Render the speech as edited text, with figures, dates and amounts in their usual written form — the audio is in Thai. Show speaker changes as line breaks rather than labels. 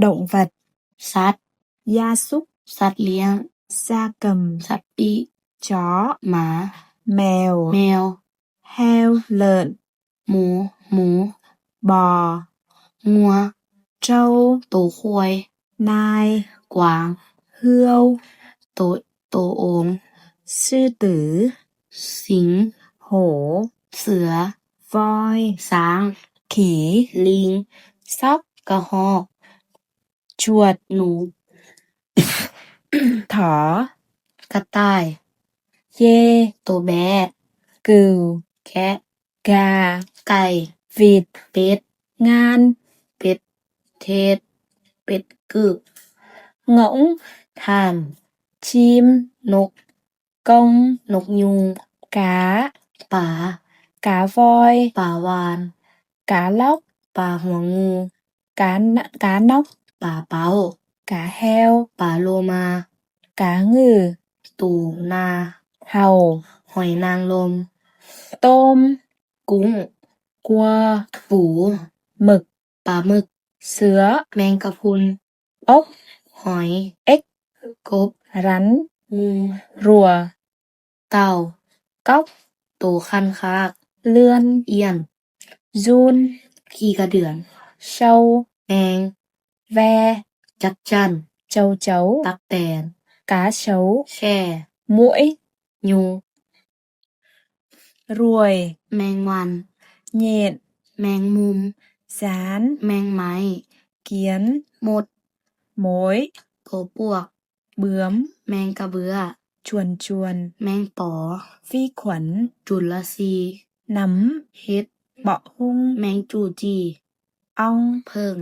động vật
สัตว์
gia súc
สัตว์เลี้ยง
gia cầm
สัตว์ปีก
chó
หมา
mèo
แมว
heo lợn
หมู
bò
งัว
trâu
ตัวควาย
nai
กวาง
hươu
ตัวโอง
sư tử
สิง
hổ
เสือ
voi
ช้าง
khỉ
ลิง
sóc
กระหอก
chuột
หนู
thỏ
กระต่าย
dê
ตัวแบะ
cừu
แคะ
gà
ไก่
vịt
เป็ด
ngan
เป็ดเทศ เป็ดกึก
ngỗng
ห่าน
chim
นก
công
นกยูง
cá
ป่า
cá voi
ป่าวาน
cá lóc
ป่าหัวงู
cá nóc
ป่าเป้า
cá heo
ป่าโลมา
cá ngừ
ตูนา
hàu
หอยนางรม
tôm
กุ้ง
cua
ปู
mực
ปลาหมึก
sứa
แมงกะพรุน
ốc
หอย
ếch
กบ
rắn
งู
rùa
เต่า
cóc
ตูคันคาก
lươn
เอี้ยน
giun
ขี้กระเดือน
sâu
แมง
ve
จักจั่น
châu chấu
ตักแตน
cá sấu
แช่
muỗi
ยุง
ruồi
แมงวัน
nhện
แมงมุม
rán
แมงไม้
kiến
มด
mối
ตัวปวก
bướm
แมงกระเบือ
chuồn chuồn
แมงป๋อ
vi khuẩn
จุลซี
nấm
เฮ็ด
bọ hung
แมงจูจี
ong
เพิ่ง